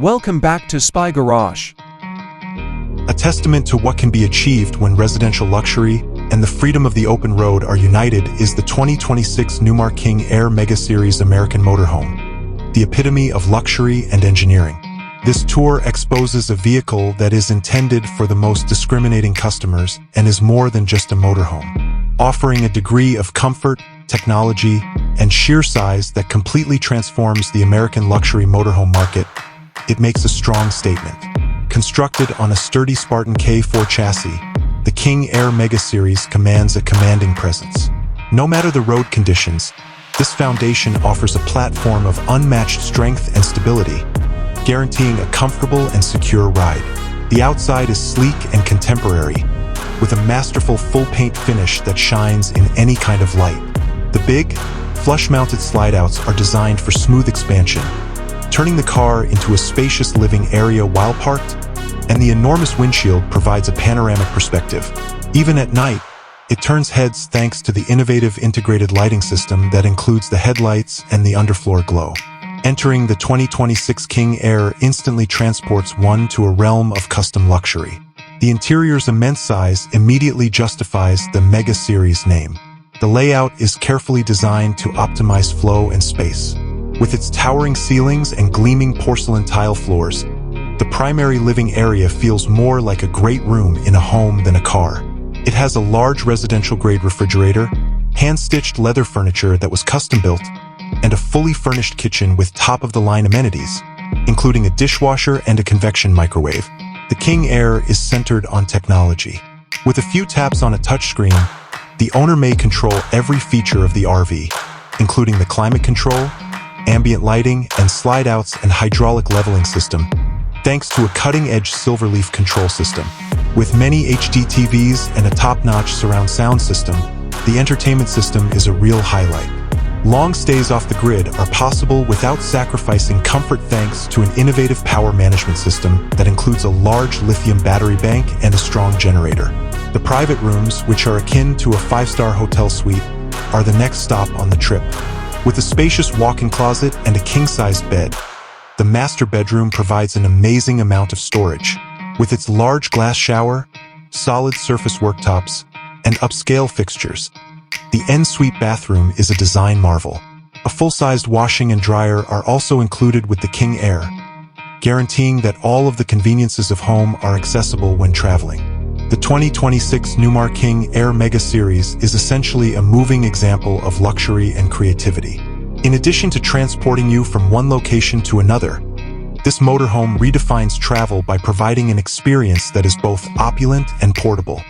Welcome back to Spy Garage. A testament to what can be achieved when residential luxury and the freedom of the open road are united is the 2026 Newmar King Aire Mega Series American Motorhome, the epitome of luxury and engineering. This tour exposes a vehicle that is intended for the most discriminating customers and is more than just a motorhome, offering a degree of comfort, technology, and sheer size that completely transforms the American luxury motorhome market. It makes a strong statement. Constructed on a sturdy Spartan K4 chassis, the King Aire Mega Series commands a commanding presence. No matter the road conditions, this foundation offers a platform of unmatched strength and stability, guaranteeing a comfortable and secure ride. The outside is sleek and contemporary, with a masterful full-paint finish that shines in any kind of light. The big, flush-mounted slide-outs are designed for smooth expansion, turning the car into a spacious living area while parked, and the enormous windshield provides a panoramic perspective. Even at night, it turns heads thanks to the innovative integrated lighting system that includes the headlights and the underfloor glow. Entering the 2026 King Aire instantly transports one to a realm of custom luxury. The interior's immense size immediately justifies the Mega Series name. The layout is carefully designed to optimize flow and space. With its towering ceilings and gleaming porcelain tile floors, the primary living area feels more like a great room in a home than a car. It has a large residential-grade refrigerator, hand-stitched leather furniture that was custom-built, and a fully furnished kitchen with top-of-the-line amenities, including a dishwasher and a convection microwave. The King Aire is centered on technology. With a few taps on a touchscreen, the owner may control every feature of the RV, including the climate control, ambient lighting, and slide-outs and hydraulic leveling system, thanks to a cutting-edge Silverleaf control system. With many HD TVs and a top-notch surround sound system, the entertainment system is a real highlight. Long stays off the grid are possible without sacrificing comfort thanks to an innovative power management system that includes a large lithium battery bank and a strong generator. The private rooms, which are akin to a 5-star hotel suite, are the next stop on the trip. With a spacious walk-in closet and a king-sized bed, the master bedroom provides an amazing amount of storage. With its large glass shower, solid surface worktops, and upscale fixtures, the en-suite bathroom is a design marvel. A full-sized washing and dryer are also included with the King Aire, guaranteeing that all of the conveniences of home are accessible when traveling. The 2026 Newmar King Aire Mega Series is essentially a moving example of luxury and creativity. In addition to transporting you from one location to another, this motorhome redefines travel by providing an experience that is both opulent and portable.